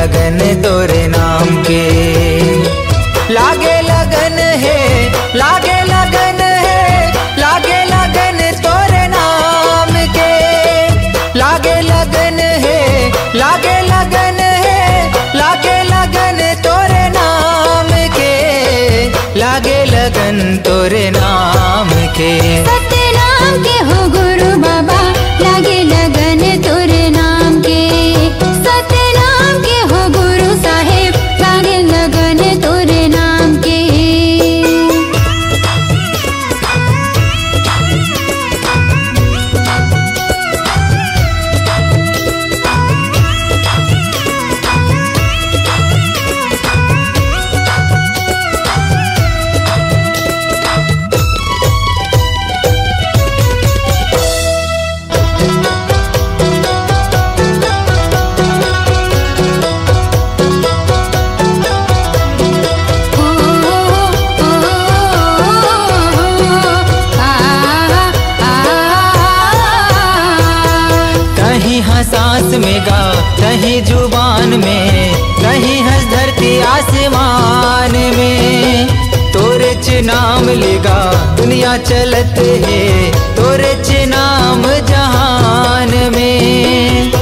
लगन तोरे नाम के। लागे लगन है, लागे लगन है, लागे लगन तोरे नाम के। लागे लगन है, लागे लगन है, लागे लगन तोरे नाम के। लागे लगन तोरे नाम के। सतनाम के हो गुरु बाबा, लागे लगन तोरे नाम के। सतनाम के हो गुरु साहेब, लागे लगन तोरे नाम के। सांस में गा, कहीं जुबान में, कहीं हंस धरती आसमान में। तोरे च नाम लेगा दुनिया चलत है, तोरे च नाम जहान में।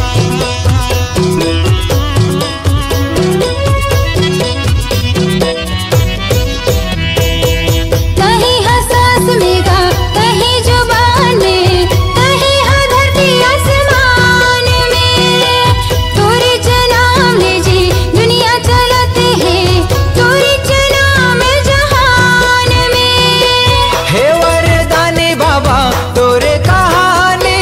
कहीं हंस सांस में गा, कहीं जुबान में, कहीं हंस धरती आसमान में। तोरे च नाम ले जी दुनिया चलत है, तोरे च नाम जहान में। हे वरदानी बाबा तोरे कहानी,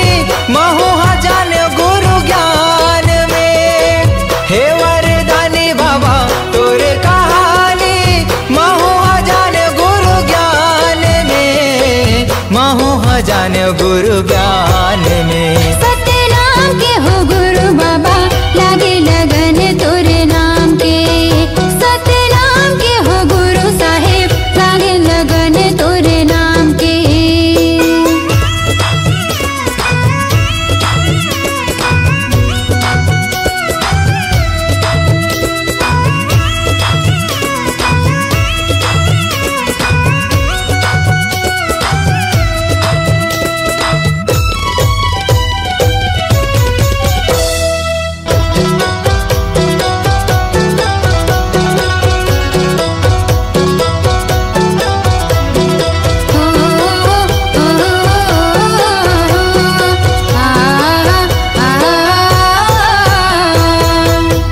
महुआ जाने गुरु ज्ञान में। हे वरदानी बाबा तोरे कहानी, महुआ जाने गुरु ज्ञान में। महुआ जाने गुरु ज्ञान में। सतनाम के हो गुरु बाबा, लागे लगन तोरे नाम के। सतनाम के हो गुरु साहेब, लागे लगन तोरे नाम के।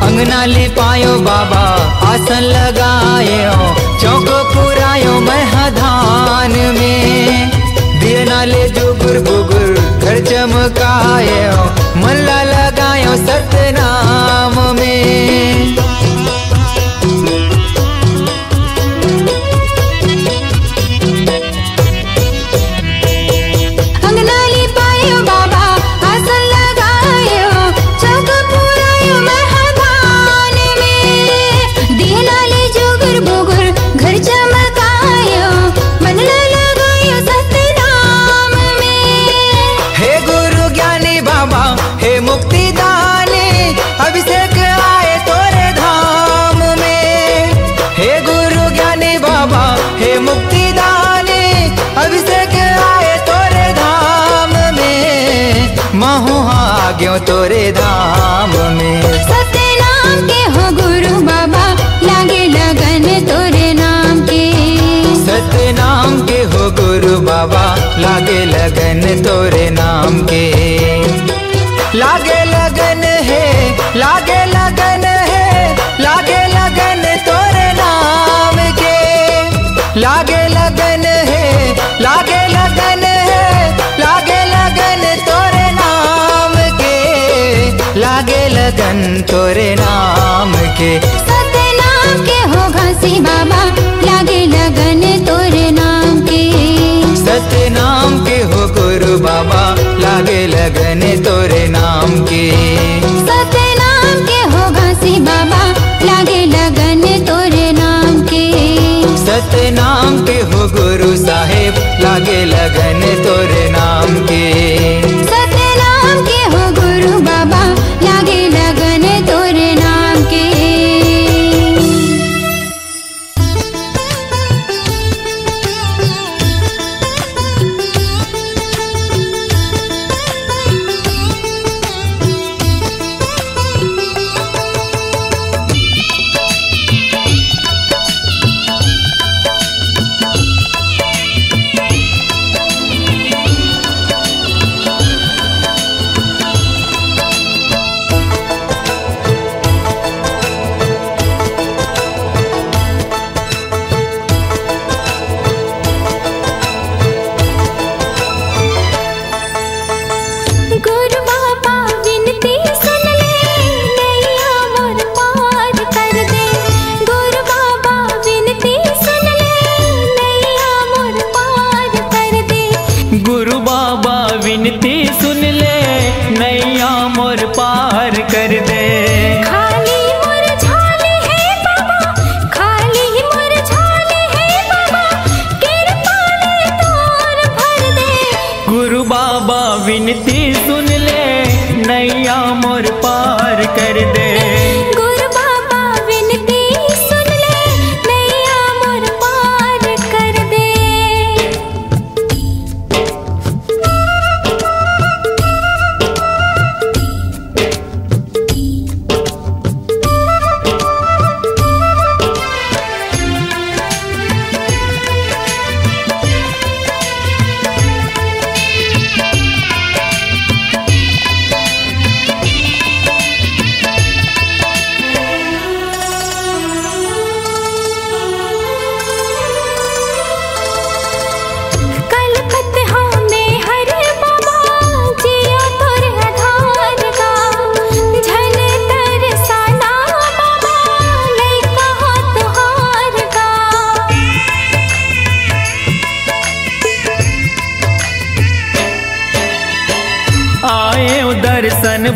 अंगना लिपायो बाबा आसन लगायो, चौक पुरायो महधान में। दियना ले जुगुर बुगुर घर चमकायो, मल्ला लगायो सतनाम में। अंगना लिपायो बाबा आसन लगायो, चौक पुरायो महधान में। दियना ले जुगुर बुगुर घर चमकायो, मनला लगायो सतनाम में। हे गुरु ज्ञानी बाबा, हे मुक्ति दानी, अभिषेक आए तोरे धाम में। हे गुरु ज्ञानी बाबा, हे मुक्ति दानी, अभिषेक आए तोरे धाम में। महुआ आ गयो तोरे धाम में। सतनाम के हो गुरु बाबा, लागे लगन तोरे नाम के। सतनाम के हो गुरु बाबा, लागे लगन तोरे नाम के। लागे लगन है, लागे लगन है, लागे लगन तोरे नाम के। लागे लगन है, लागे लगन है, लागे लगन तोरे नाम के। लागे लगन तोरे नाम के। सतनाम के हो घासी बाबा, लागे लगन तोरे नाम के। सतनाम के हो गुरु बाबा, लागे लगन तोरे नाम के। सतनाम के हो घासी बाबा, लागे लगन तोरे नाम के। सतनाम के हो गुरु साहेब, लागे लगन तोरे नाम के। सतनाम के हो गुरु बाबा, लागे लगन तोरे नाम के।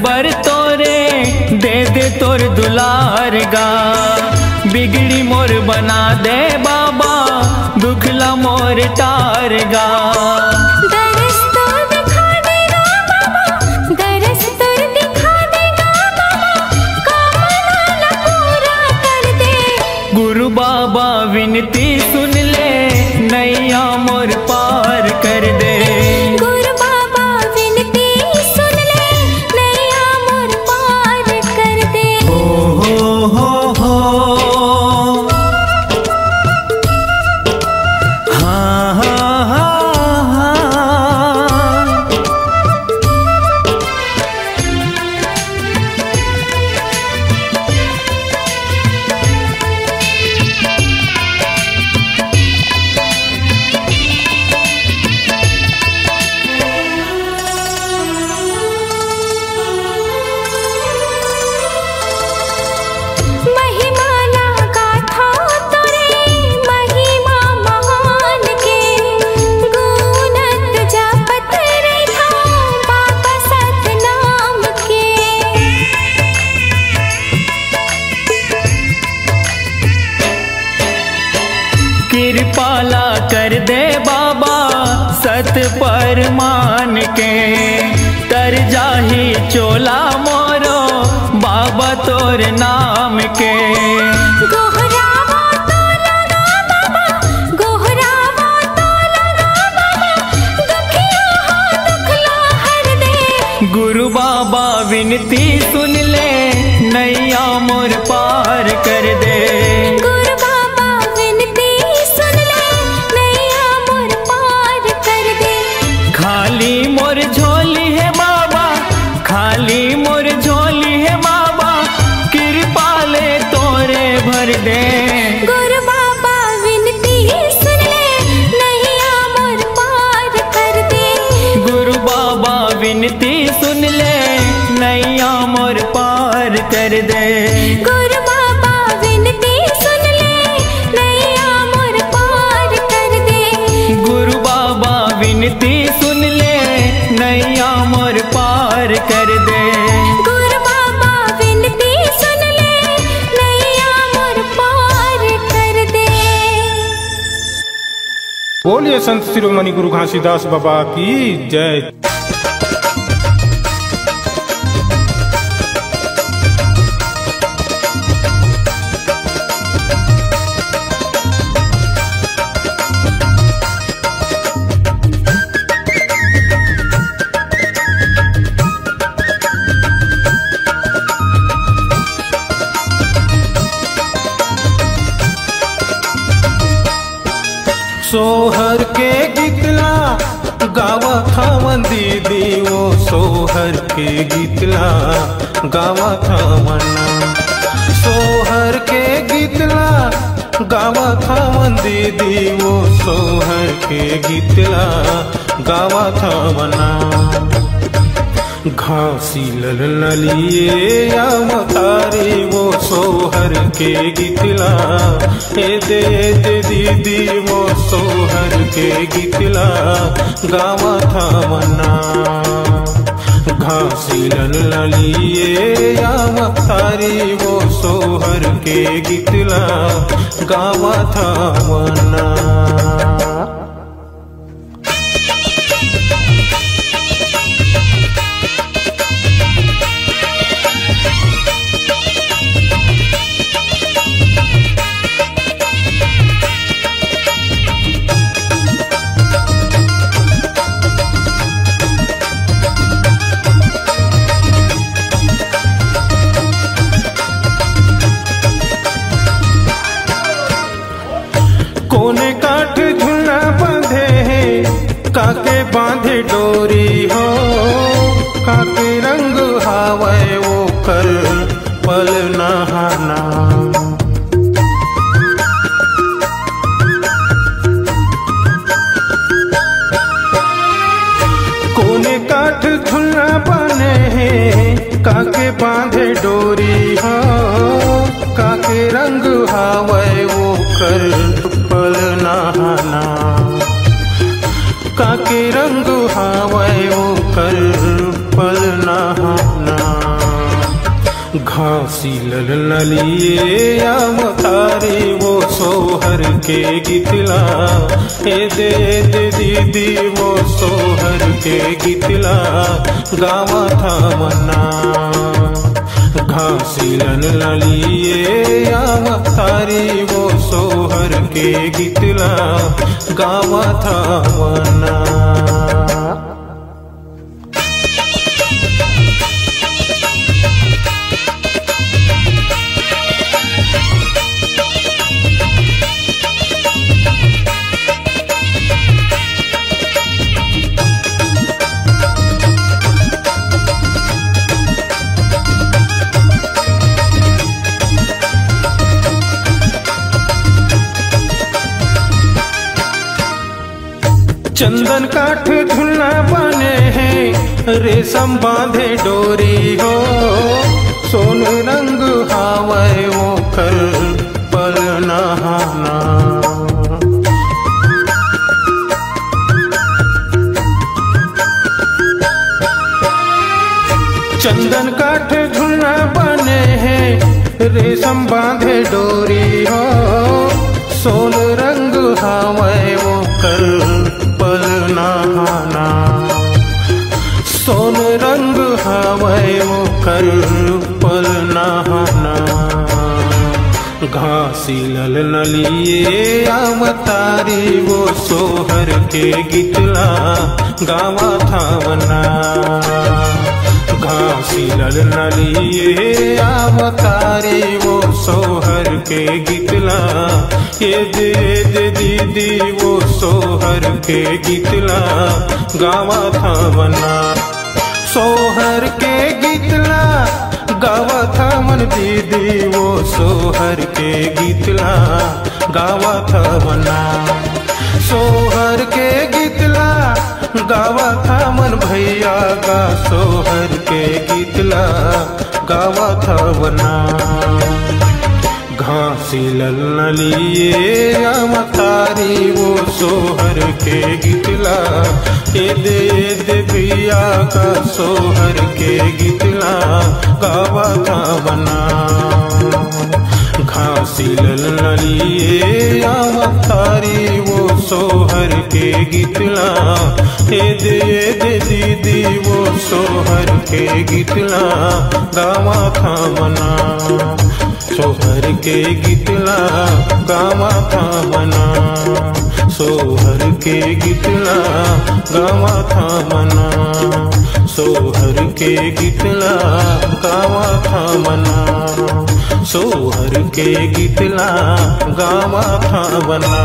बर तोरे दे दे तोर दुलार गा। बिगड़ी मोर बना दे बाबा दुखला मोर टार गा। दरस तो दिखा देगा बाबा, दरस तो दिखा देगा बाबा, कामना पूरा कर दे। गुरु बाबा विनती सुन ले नैया मोर पार कर दे। गुरु बाबा विनती सुन ले नैया मोर पार कर दे। हो हाँ हाँ हाँ हाँ। महिमा ना गाथा तोरे महिमा महान के, गुणत जपत रहा बाबा सतनाम के। कृपाला कर दे बाबा सत पर मान के। तर जाही चोला मोरो बाबा तोर नाम के। गोहरावा तो लगा बाबा, गोहरावा तो लगा बाबा, दुखिया हो दुखला हर दे। गुरु बाबा विनती सुन ले नैया मोर पार कर दे। गुरु बाबा विनती सुन ले नैया मोर पार कर दे। खाली मोर झोली है बाबा, खाली मोर झोली है बाबा, कृपा ले तोरे भर दे। गुरु बाबा विनती सुन ले नैया मोर पार कर दे। गुरु बाबा विनती सुन ले नैया मोर पार कर दे। गुरु बाबा विनती सुन ले नैया मोर पार कर दे। गुरु बाबा विनती सुन ले नैया मोर पार कर दे। गुरु बाबा विनती सुन ले नैया मोर पार कर दे। बोलिए संत शिरोमणि गुरु घासीदास बाबा की जय। सोहर के गीतला गावा थावन दीदी, वो सोहर के गीतला गावा थावना। सोहर के गीतला गावा थावन दीदी, वो सोहर के गीतला गावा थावना। घासी ललिए या मतारी, वो सोहर के गीतला ए दे दीदी, वो सोहर के गीतला गावा था मना। घासी ललिए या मतारी, वो सोहर के गीतला गावा था मना। कोने काठ झुला बांधे है काके बांधे डोरी हो। काके रंग हावे वो कर पल नहाना। कोने काठ झुला बने हैं काके बांधे डोरी हो। काके रंग हावे वो कर पल नहाना। काके रंग हावे वो कर पल नहाना। घासी ललिए अवतारी वो सोहर के गितला ए दे दीदी वो सोहर के गितला गावा था मन्ना। घासी ललिए अवतारी वो सोहर के गितला गावा था मन्ना। चंदन काठ झुलना बने हैं रेशम बांधे डोरी हो सोन रंग हावे वो कर पल नहाना। चंदन काठ झुलना बने हैं रेशम बांधे डोरी हो सोन रंग हावे वो कर पल नहाना। सोन रंग हावे वो कर पल नहाना। घासी ललिए अवतारी वो सोहर के गितला गावा था मन्ना। घासी ललिए अवतारी वो सोहर के गितला ये दे दीदी वो सोहर के गितला गावा था मन्ना। सोहर के गितला गावा था मन दीदी वो सोहर के गितला गावा था मन्ना। सोहर के गितला गावा था मन भैया का सोहर के गितला गावा था मन्ना। घासी ललिए अवतारी वो सोहर के गितला ए दे भैया का सोहर के गितला गावा था मन्ना। घासी ललिए अवतारी वो सोहर के गितला ए दे दीदी वो सोहर के गितला गावा था मन्ना। सोहर के गितला गावा था मन्ना। सोहर के गितला गावा था मन्ना। सोहर के गितला गावा था मन्ना। सोहर के गितला गावा था मन्ना।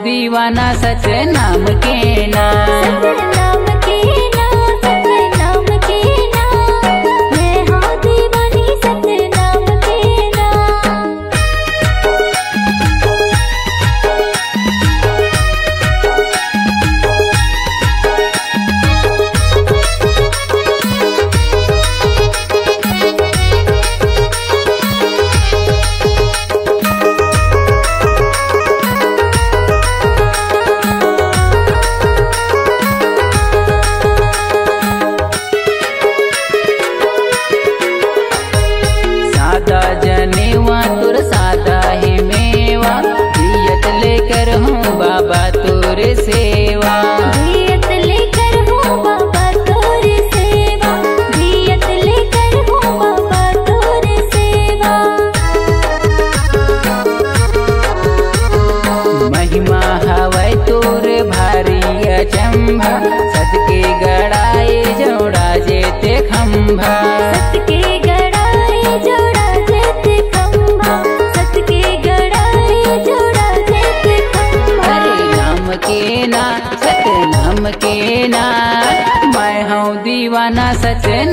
दीवाना सतनाम के ना।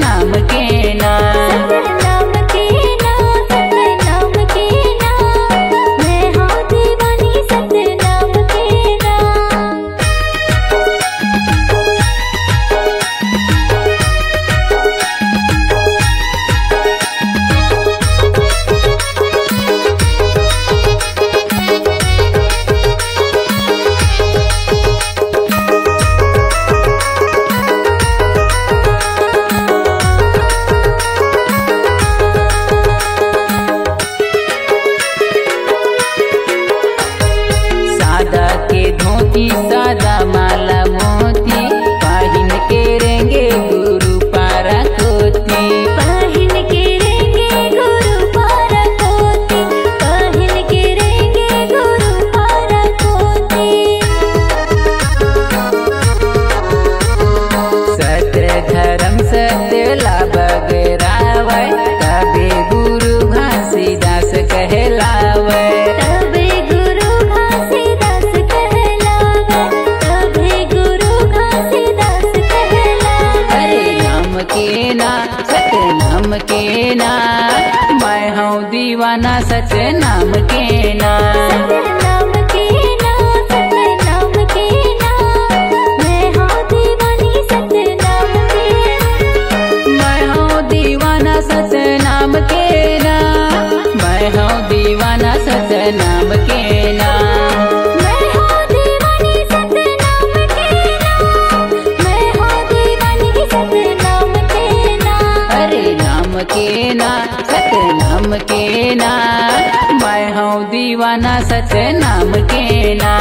नाम के ना। नाम के ना, नाम के ना, मैं हूँ दीवानी सतनाम के ना। सादा के धोती सादा माला मोती, पहिन के रेंगे गुरु पारा कोती। पहिन के रेंगे गुरु पारा कोती, पहिन के रेंगे गुरु पारा कोती। सत्य धर्म सत्य लाभ गरावै, तबे गुरु घासीदास कहलावै। तबे गुरु घासीदास कहलावै, तबे गुरु घासीदास कहलावै। अरे नाम के ना सत नाम के ना, मैं हूँ दीवाना सच नाम के ना। नाम के ना, नाम के ना, मैं हूँ दीवानी सतनाम के ना। मैं हूँ दीवाना सच नाम के ना, मैं हूँ दीवाना सच नाम के ना। मैं हूँ दीवानी सतनाम के ना, मैं हूँ दीवानी सतनाम के ना। अरे नाम के ना सत नाम के ना, मैं हूँ दीवाना सच नाम के ना।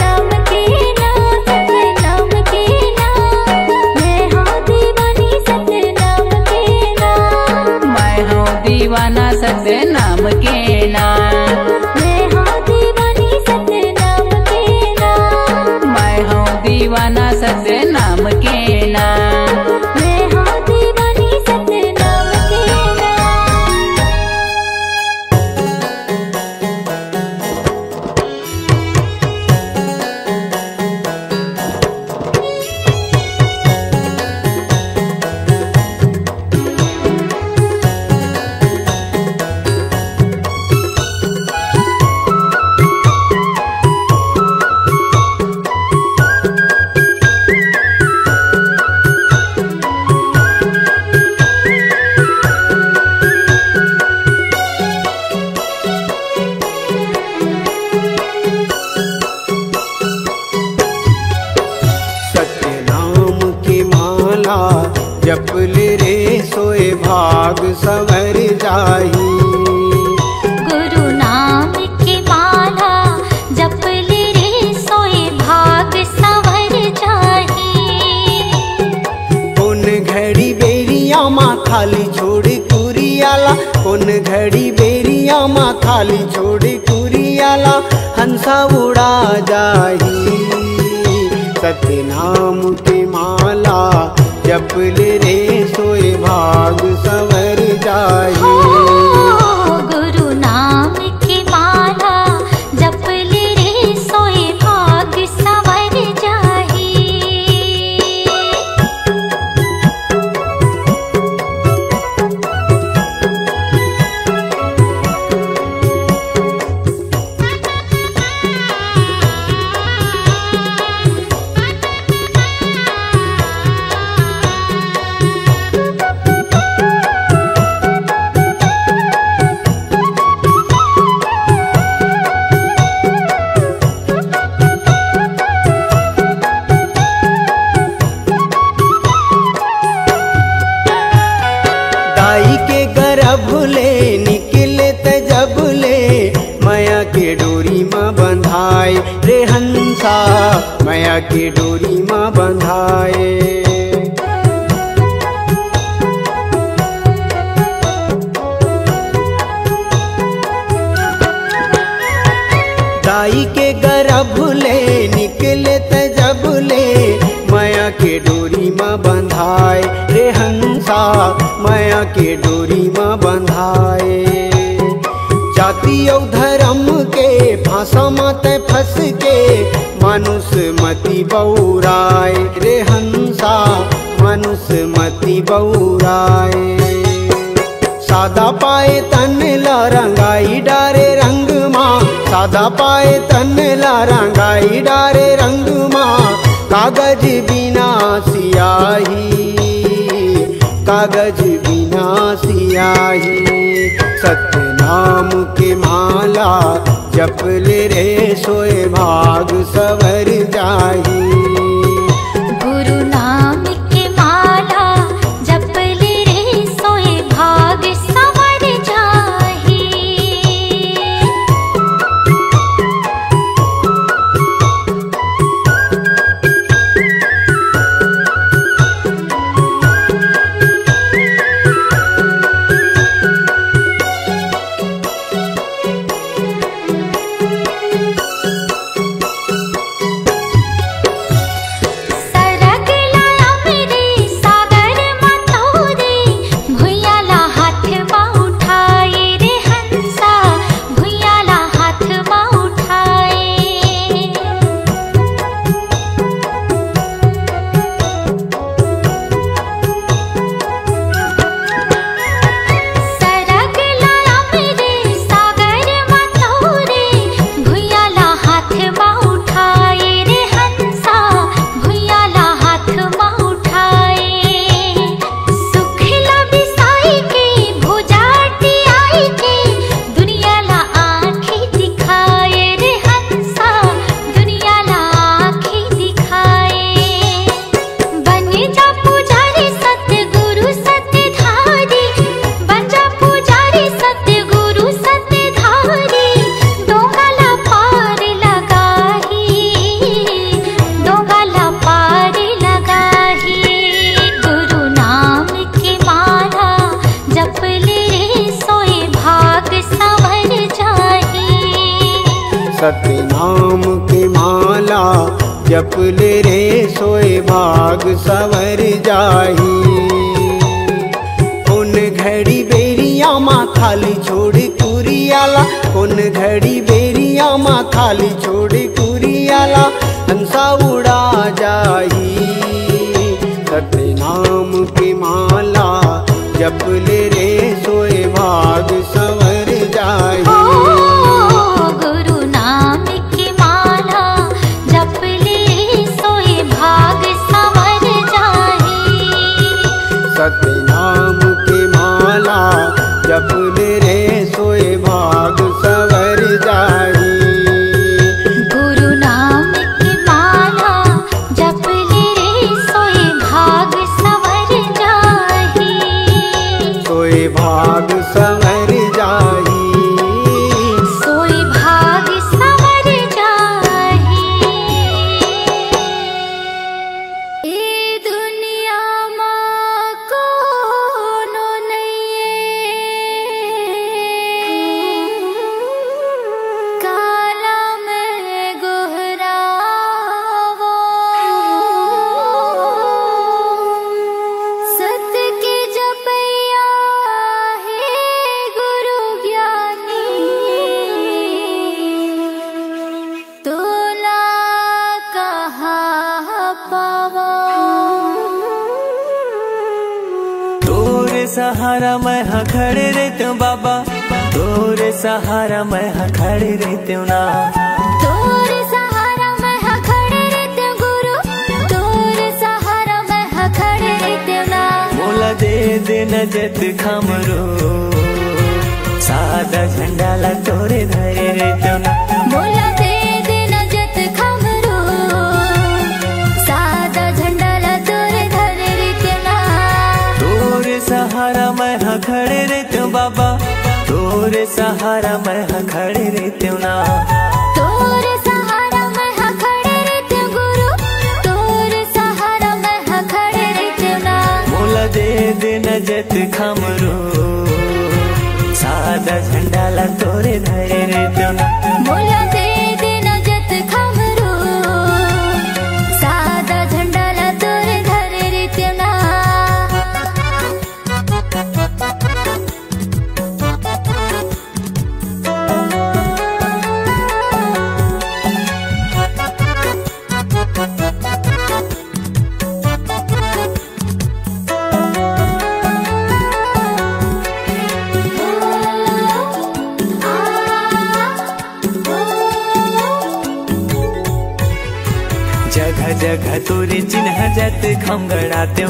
नाम के ना, नाम के ना, मैं हूँ दीवानी सतनाम के ना। मैं हूँ दीवाना सच नाम के ना। मैं हूँ दीवानी सतनाम के ना। मैं हूँ दीवाना सच नाम के ना। मैं हूँ दीवानी सतनाम के ना। सत्य नाम की माला जप ले रे सोए भाग सवर जाही। गुरु नाम की माला जप ले रे सोए भाग संवर जाही। कौन घड़ी बेरिया माँ खाली छोड़ कुरियाला, कौन घड़ी बेरिया माँ खाली छोड़ कुरियाला, हंसा उड़ा जाही। सत्य नाम की माला जप ले रे सोए भाग संवर जाही। गुरु नाम की माला जप ले रे सोए भाग संवर जाही। दाई के गर्भ ले निकले तजब ले, माया के डोरी माँ बंधाए रे हंसा, माया के डोरी माँ बंधाए। दाई के गर्भ ले निकले तजब ले, माया के डोरी माँ बंधाए रे हंसा, माया के डोरी माँ बंधाए। जाति और धर्म के फांसा मत फंस के, मानुष मति बौराए रे हंसा, मानुष मती बउराए। सादा पाए तन ला रंगाई डारे रंग माँ, सादा पाए तन ला रंगाई डारे रंग माँ। कागज बिना सियाही, कागज बिना सियाही। सतनाम के माला जप ले रे सोए भाग सवर जाही। गुरु नाम के माला जप ले रे सोए भाग संवर जाही। सतनाम के माला जप ले रे सोए भाग सवर जाही। उन घड़ी बेरिया माँ खाली छोड़ कुरियाला, उन घड़ी बेरिया माँ खाली छोड़ कुरियाला। हंसा उड़ा जाही। सतनाम के माला जप ले रे सोए भाग सवर जाही। सतनाम के माला जप ले रे सोए भाग सवर जाही। गुरु नाम की माला जप ले रे सोए भाग सवर जाही। सोए भाग सवर जाही। सोए भाग सवर जाही। ए दुनिया सहारा मैं हाँ खड़े रहते हूँ बाबा, तोरे सहारा मैं हाँ खड़े रहते हूँ ना। तोरे सहारा मैं हाँ खड़े रहते हूँ गुरु, तोरे सहारा मैं हाँ खड़े रहते हूँ ना। मोला दे दे नजत खमरो, सादा झंडा ला तोरे धरे रहते हूँ ना। मोला दे दे नजत खमरो, सादा झंडा ला तोरे धरे रहते हूँ ना। तोरे सहारा मैं हाँ खड़े रहते हूँ बाबा, तोरे सहारा मैं हाँ खड़े रहते हूँ ना। तोरे सहारा मैं हाँ खड़े रहते हूँ गुरु, तोरे सहारा मैं हाँ खड़े रहते हूँ ना। मोला दे दे नजत खमरो, सादा झंडा ला तोरे धरे रहते हूँ ना। मोला दे दे नजत खमरो, सादा झंडा ला तोरे धरे रहते हूँ ना। जगह तोरे चिन्ह जत खमगड़ाते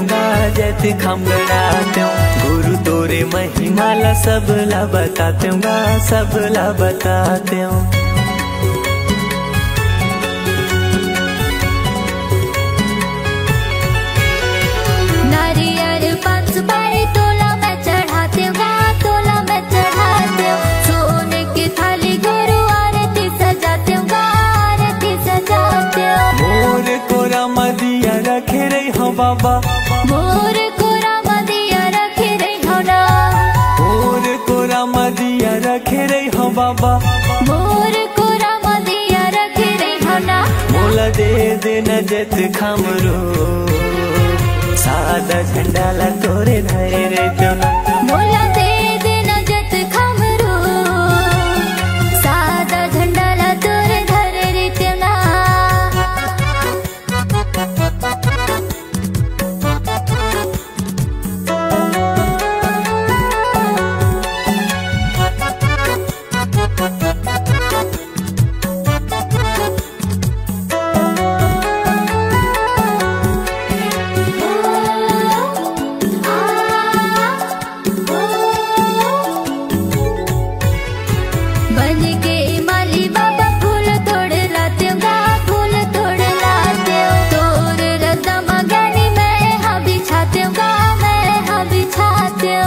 जत खमगड़ाते गुरु तोरे महिमाला सबला बताते सबला बताते नारियल 5 सुपारी तोला मैं चढ़ाते तोला मैं चढ़ाते सोने की थाली गुरु आरती सजाते आरती सजाते मोर कोरा मदिया रखे रही हो बाबा मोर कोरा मदिया रखे रही हो ना मोर कोरा मदिया रखे रही हो बाबा मोर कोरा मदिया रखे रही हो ना मोला दे देना जत खमरो सादा झंडाला तोरे धरे रे ना मोला दे देना जत खमरो सादा झंडाला तोरे धरे रे ना बन के माली बाबा फूल तोड़ लाते फूल तोड़ लाते तोर रदा मगनी मैं हाँ बिछाते मैं हाँ बिछाते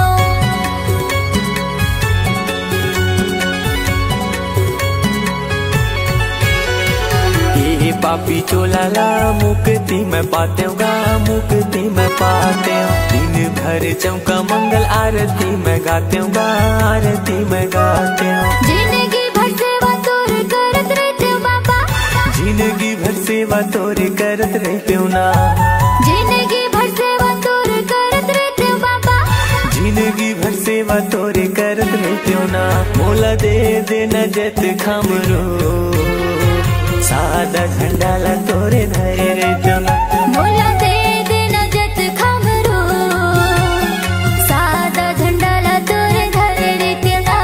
ये पापी चोलाला मुक्ति में पाते मुक्ति में पाते दिन भर चौका मंगल आरती में गाते आरती में गाते जिंदगी भर सेवा तोर करत रहते बाबा जिंदगी भर सेवा तोरे करत रहते ना जिंदगी भर सेवा तोर करत रहते बाबा जिंदगी भर सेवा तोरे करत रहते ना मोला दे देना जत खमरो सादा झंडाला तोरे धरे रहते ना मोला दे देना जत खमरो सादा झंडाला तोरे धरे रे ना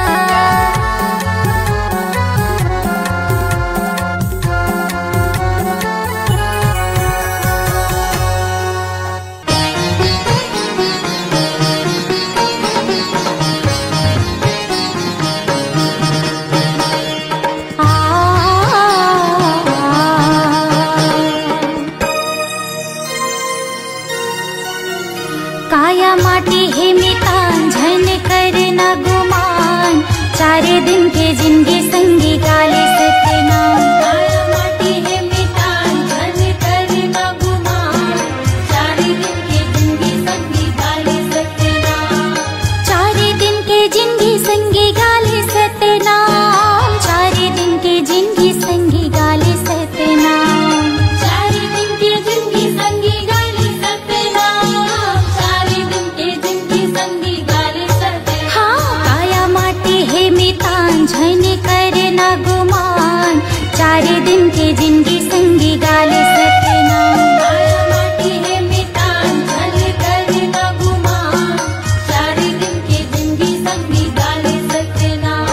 काया माटी है मितान झन करना गुमान चारे दिन के जिंदगी संगी गाले सत्यनाम काया माटी है मितान झन करना गुमान चारे दिन के जिंदगी संगी गाले सत्यनाम चारे दिन के जिंदगी संगी गाले सत्यनाम चारे दिन के जिंदगी संगी गाले सत्यनाम चारे दिन के जिंदगी संगी गाले सत्यनाम चारे दिन के जिंदगी संगी गाले सत्यनाम हाँ काया माटी है मितान झन करना गुमान चारे दिन के जिंदगी संगी गाले सत्यनाम काया माटी है मितान झन करना गुमान चारे दिन के जिंदगी संगी गाले सत्यनाम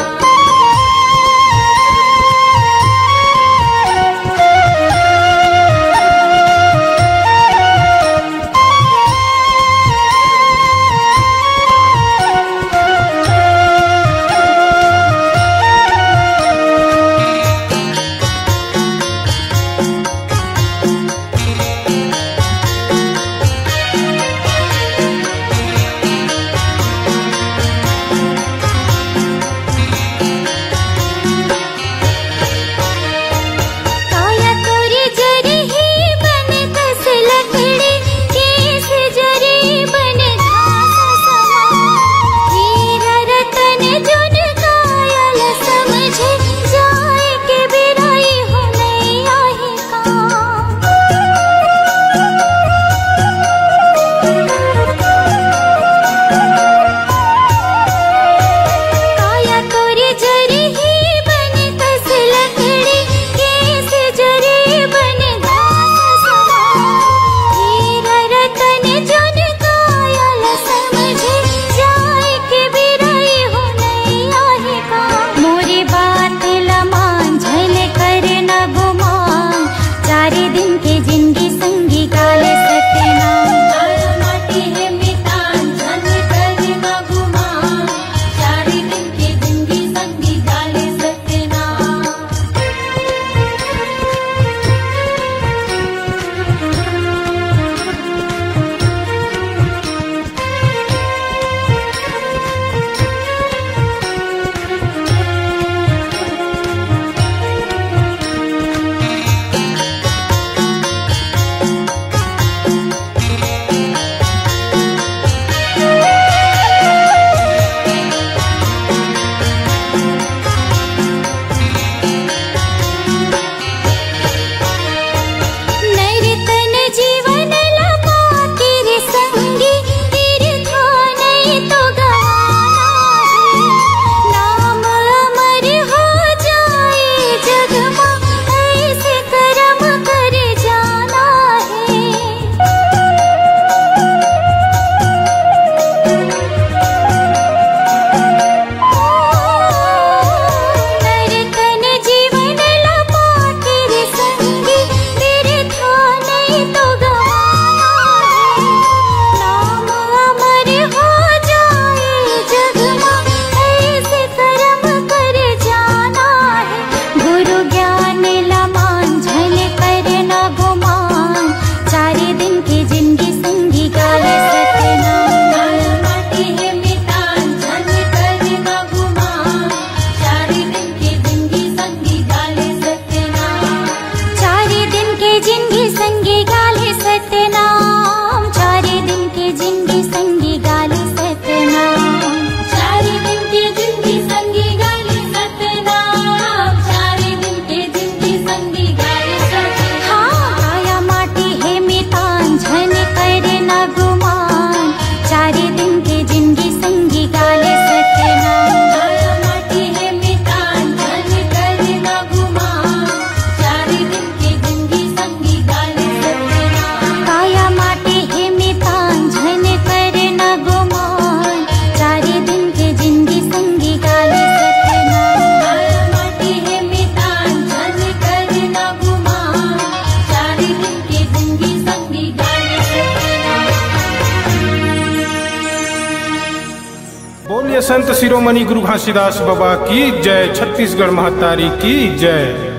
बोलिए संत शिरोमणि गुरु घासीदास बाबा की जय। छत्तीसगढ़ महतारी की जय।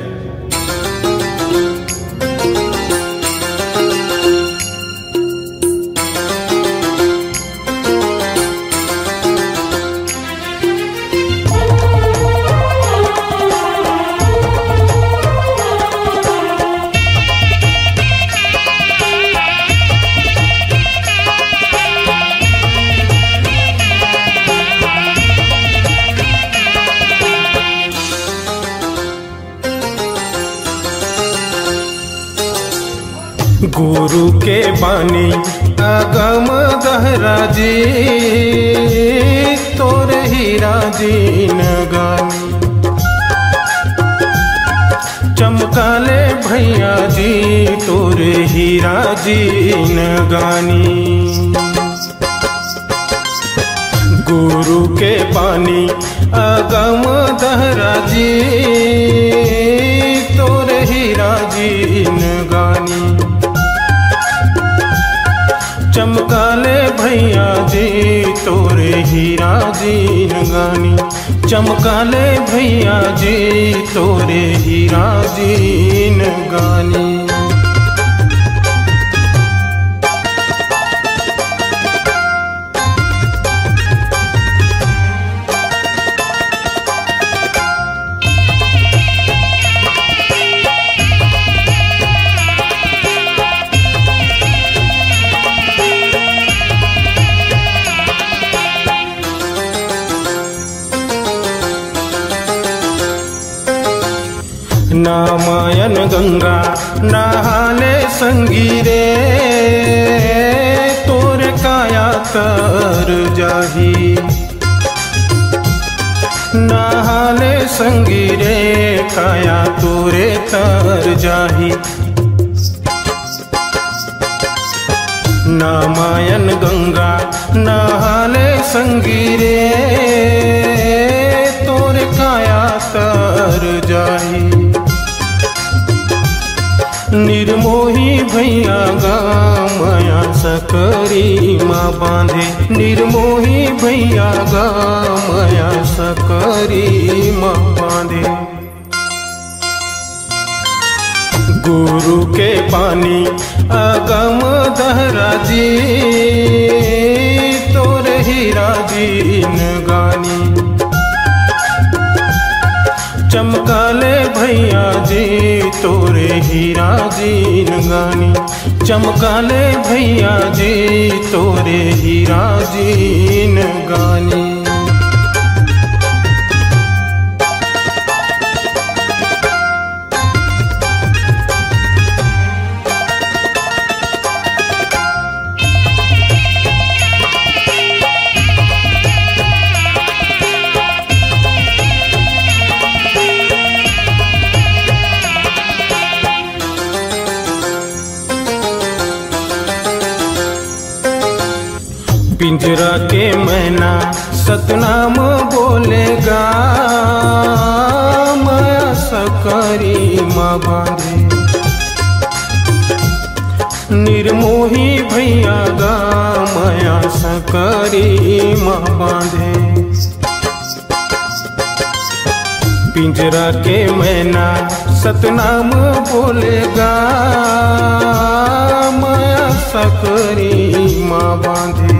गुरु के बानी अगम दहरा जी, तोरे हीरा दीन गानी। चमकाले भैया जी तोरे हीरा दीन गानी। गुरु के बानी अगम दहरा जी, तोरे हीरा दीन गानी। चमकाले भैया जी तोरे हीरा दीन गानी। चमकाले भैया जी तोरे हीरा दीन गानी। नामायन गंगा नहाले संगीरे, तोरे काया तर जाही। नहाले संगीरे काया तोरे तर जाही। नामायन गंगा नहाले संगीरे, तोरे काया तर जाही। निर्मोही भैया गामया सकरी माँ बांधे। निर्मोही भैया गामया सकरी माँ बांधे। गुरु के पानी अगम दहरा जी, तोरे हीरा दीन गानी। चमकाले भैया जी तोरे हीरा दीन गानी। चमकाले भैया जी तोरे हीरा दीन गानी। पिंजरा के मैना सतनाम बोलेगा, माया सकरी माँ बांधे। निर्मोही भैया गा माया सकरी माँ बांधे। पिंजरा के मैना सतनाम बोलेगा, माया सकरी माँ बांधे।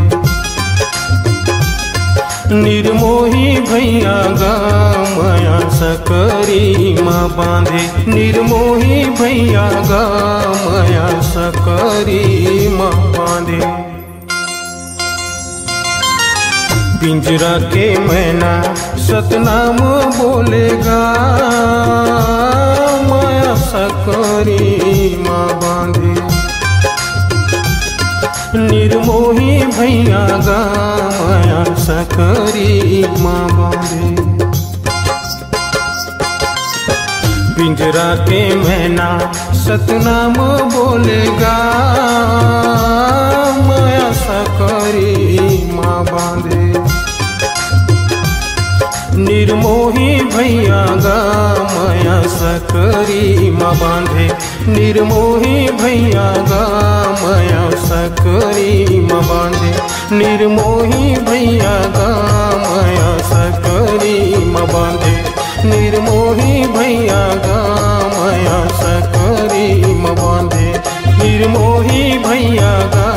निर्मोही भैया गा माया सकरी माँ बांधे। निर्मोही भैया गा माया सकरी माँ बांधे। पिंजरा के मैना सतनाम बोलेगा, माया सकरी माँ बांधे। निर्मोही भैया गा माया सकरी माँ बांधे। पिंजरा के मैना सतनाम बोलेगा, माया सकरी माँ बांधे। निर्मोही भैया गा माया सकरी माँ बांधे। निर्मोही भैया गा माया सकरी माँ बांधे। निर्मोही भैया गा निर्मोही भैया गा माया सकरी म बांधे, निर्मोही भैया गा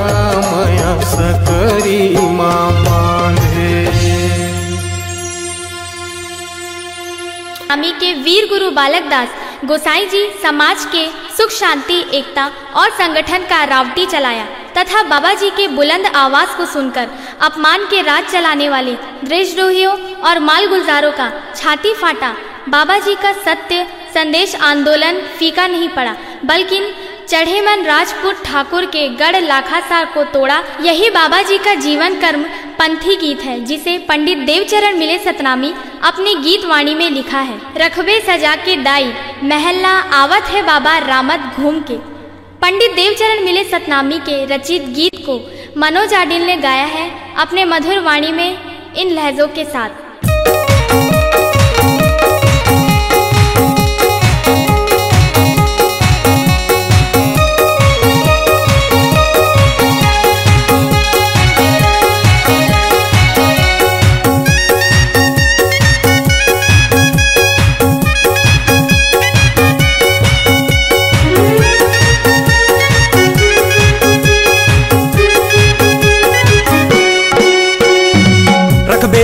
माया सकरी म बांधे। स्वामी के वीर गुरु बालक दास गोसाई जी समाज के सुख शांति एकता और संगठन का रावटी चलाया तथा बाबा जी के बुलंद आवाज को सुनकर अपमान के राज चलाने वाले देशद्रोहियों और मालगुलजारों का छाती फाटा। बाबा जी का सत्य संदेश आंदोलन फीका नहीं पड़ा, बल्कि चढ़े मन राजपूत ठाकुर के गढ़ लाखासार को तोड़ा। यही बाबा जी का जीवन कर्म पंथी गीत है, जिसे पंडित देवचरण मिले सतनामी अपनी गीत वाणी में लिखा है। रखबे सजा के दाई महल्ला आवत है बाबा रामत घूम के। पंडित देवचरण मिले सतनामी के रचित गीत को मनोज आडिल ने गाया है अपने मधुर वाणी में इन लहजों के साथ।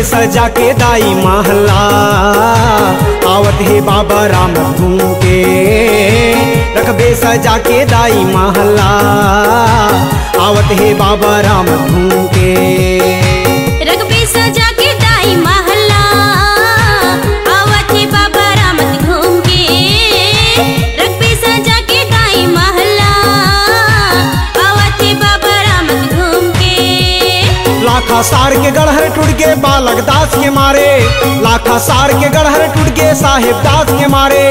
सजा के दाई महल्ला आवत है बाबा राम घूम के। रखबे सजा के दाई महल्ला आवत है बाबा राम घूम के। रखबे सजा के दाई महल्ला आवत है बाबा राम घूम के। रखबे सजा के दाई महल्ला आवत है बाबा राम घूम के। लाखा सार के गढ़हर टूट के बालक दास के मारे, लाखा सार के गढ़हर टूट के साहेब दास के मारे।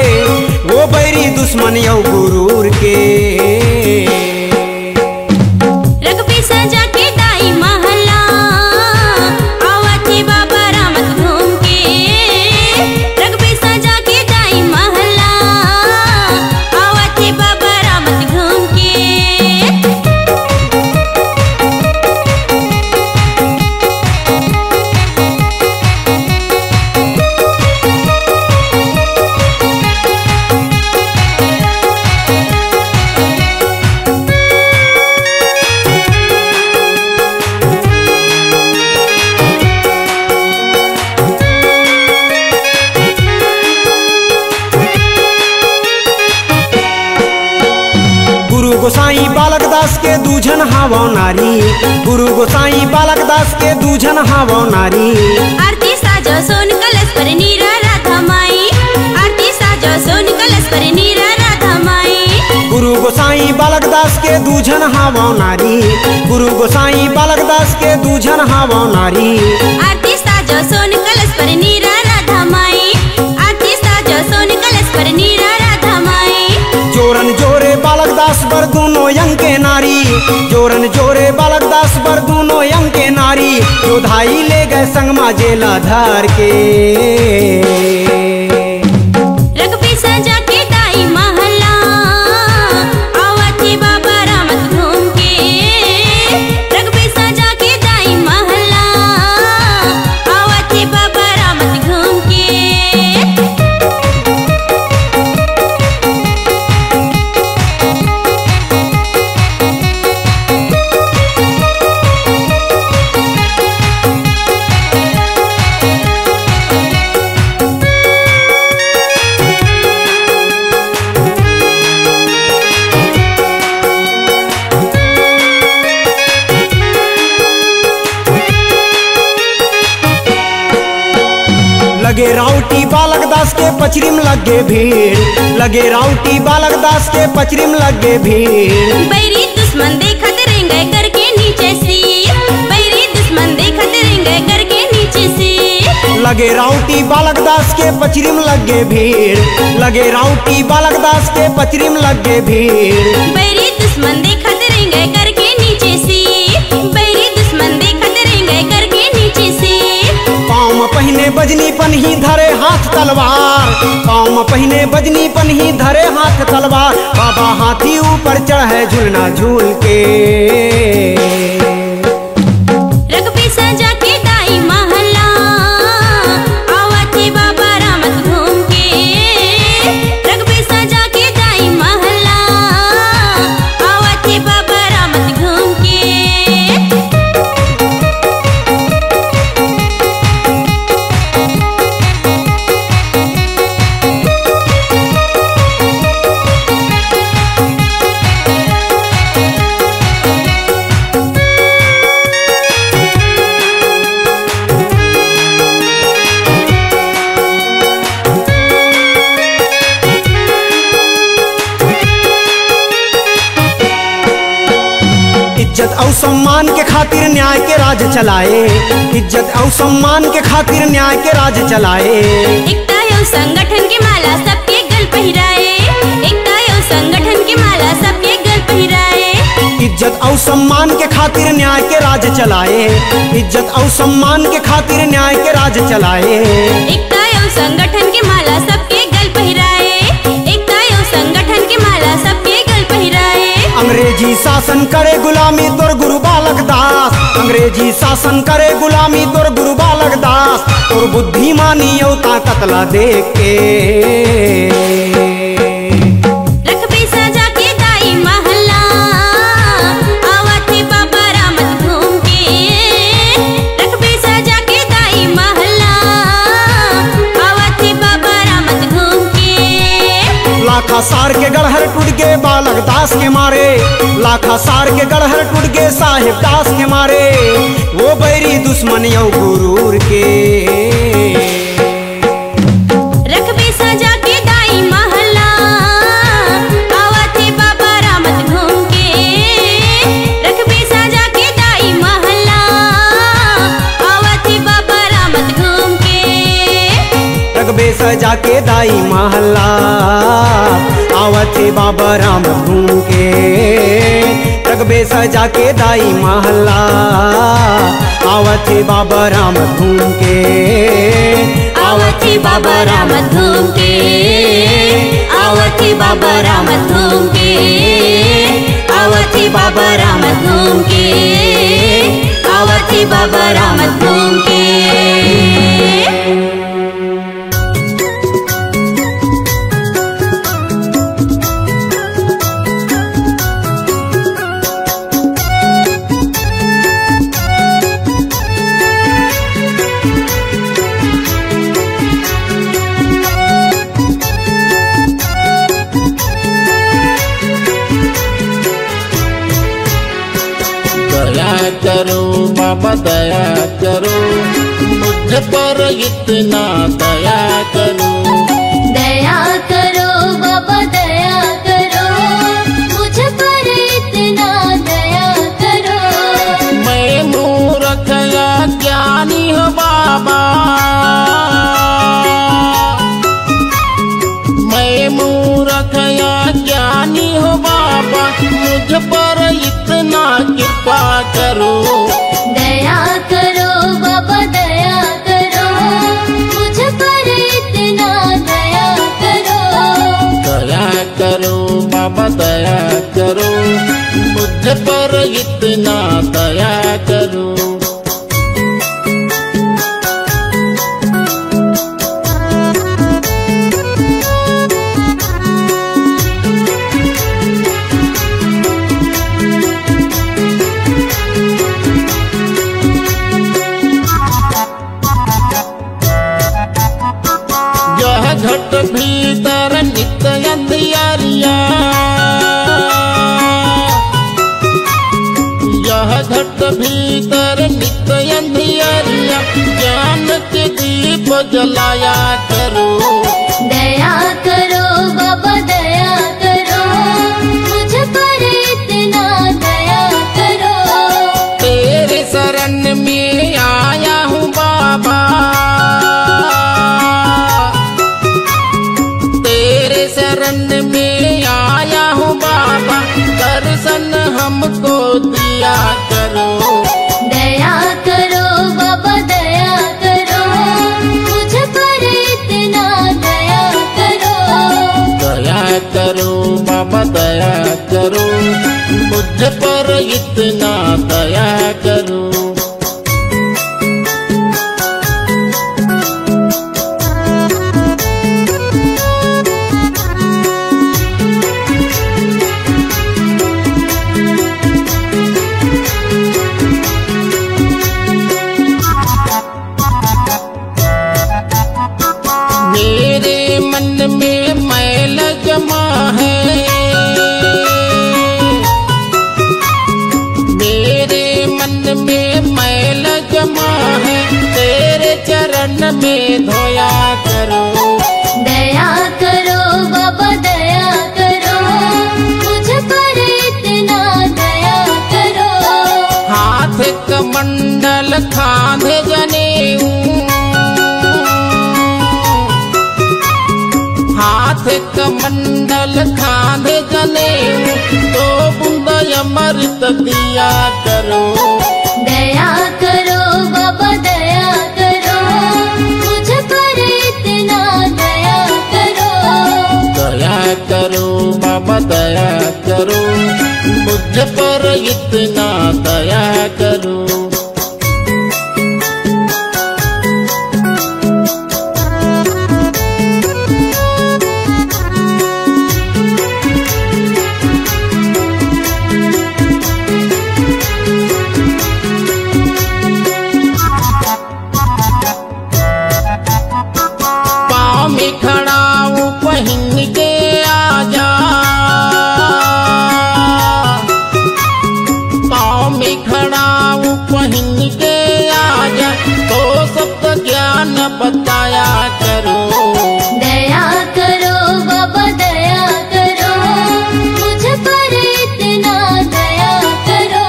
वो बैरी दुश्मन यौ गुरूर के। रखबे सजा के दाई महल्ला आवत है बाबा राम घूम के। रखबे सजा के दाई महल्ला आवत है बाबा राम घूम के। गोसाई बालक दास के दूझन हावो नारी, गुरु गोसाई बालक दास के दूझन हावो नारी। आरती साजो सोन कलश पर नीरा राधा माई। आरती साजो सोन कलश पर नीरा राधा माई। गुरु गोसाई बालक दास के दूझन हावो नारी, गुरु गोसाई बालक दास के दूझन हावो नारी। आरती साजो सोन कलश पर नीरा राधा माई। आरती साजो सोन कलश पर नीरा राधा माई। जोरन जोरे बालक दास बर दोनों यंग के नारी, जोरन जोरे बालक दास बर दोनों यंग के नारी। जोधाई ले गए संगमा जेला धार के। रखबे सजा के दाई महल्ला आवत है बाबा राम घूम के। रखबे सजा के दाई महल्ला आवत है बाबा राम घूम के। लगे राउटी बालक दास के पचरिम लगे भीड़, लगे राउटी बालक दास के पचरिम लगे भीड़। बैरी दुश्मन देखत रहेंगे घर के नीचे से। बैरी दुश्मन देखत रहेंगे घर के नीचे से। लगे राउटी बालक दास के पचरिम लगे भीड़, लगे राउटी बालक दास के पचरिम लगे भीड़। बैरी दुश्मन देखत रहेंगे घर के नीचे से। बैरी दुश्मन देखत रहेंगे घर के नीचे से। पाँव में पहने बजनी पन्ही धरे हाथ तलवार, पाँव में पहने बजनी पन्ही धरे हाथ तलवार। बाबा हाथी ऊपर चढ़े झूलना झूल के। रखबे सजा के दाई महल्ला आवत है बाबा राम घूम के। और सम्मान के खातिर न्याय के राज चलाए, इज्जत और सम्मान के खातिर न्याय के राज चलाए। एकता और संगठन की माला सबके गल पहिराए, एकता और संगठन की माला सबके गल पहिराए। इज्जत और सम्मान के खातिर न्याय के राज चलाए, इज्जत और सम्मान के खातिर न्याय के राज चलाए। एकता और संगठन की माला सबके गल पहिराए, एकता और संगठन की माला सबके गल पहिराए। अंग्रेजी शासन करे गुलामी तोर गुरु बालक दास, अंग्रेजी शासन करे गुलामी तोर गुरु बालक दास। और बुद्धिमानी और ताकत ला देख के रखबे सजा के दाई महला, आवत है बाबा रामत घूम के। रखबे सजा के दाई महला, आवत है बाबा रामत घूम के। लाखा सार के गढ़हर टूट के बालक दास के मारे, लाखा सार के गढ़हर टूट के साहिब दास के मारे। वो बैरी दुश्मन यौ गुरूर के रखबे सजा के दाई महला, आवत है बाबा रामत घूम के। रखबे सजा के दाई महला, आवत है बाबा रामत घूम के। रखबे सजा के दाई महला, आवत है बाबा राम घूम के। रखबे सजा के दाई महला, आवत है बाबा राम घूम के। आवत है बाबा रामत घूम के, आवत है बाबा रामत घूम के। आवत है बाबा रामत घूम के, आवत है बाबा रामत घूम के। दया करो बाबा दया करो, मुझ पर इतना दया करो। दया करो बाबा दया करो, मुझ पर इतना दया करो। मैं मूर्ख या ज्ञानी हूँ बाबा, मैं मूर्ख या ज्ञानी हूँ बाबा, मुझ पर इतना कृपा करो। दया करो बाबा दया करो, मुझ पर इतना दया करो। दया करो बाबा दया करो, मुझ पर इतना दया करो। यह घट भीतर नित्य अंधियारिया, यह घट भीतर नित्य अंधियारिया, ज्ञान के दीप जलाया करो। दया करो बाबा दया करो, मुझ पर इतना दया करो। तेरे शरण में आया हूँ बाबा, तेरे शरण में आया हूँ बाबा, दर्शन हमको दिया करो। दया करो बाबा दया करो, मुझ पर इतना दया करो। दया करो बाबा दया करो, मुझ पर इतना दया करो। मेरे मन में मैल जमा है, मेरे मन में मैल जमा है, तेरे चरण में धोया करो। दया करो बाबा दया करो, मुझ पर इतना दया करो। मंडल खांधे जने तो बूंद अमृत दिया करो। दया करो बाबा दया करो, मुझ पर इतना दया करो। दया करो बाबा दया करो, मुझ पर इतना दया करो। पाँव में खड़ा हूँ पहन के आजा, पाँव में खड़ा हूँ पहन के आजा, तो सबका ज्ञान बताया करो। दया करो बाबा दया करो, मुझ पर इतना दया करो।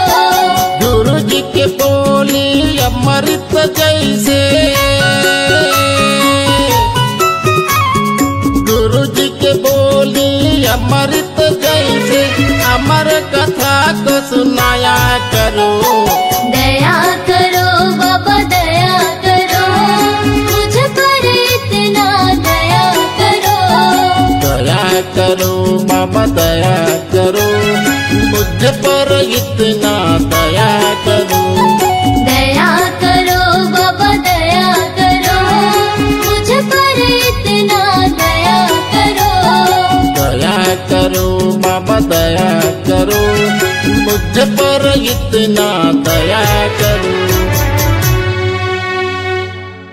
गुरु जी के बोली अमृत जैसे, गुरु जी के बोली अमृत जैसे, अमर कथा को सुनाया करो। दया करो बाबा दया करो, मुझ पर इतना दया करो। दया करो बाबा दया करो, मुझ पर इतना दया करो। दया करो बाबा दया करो, मुझ पर इतना दया करो। दया करो बाबा दया करो, मुझ पर इतना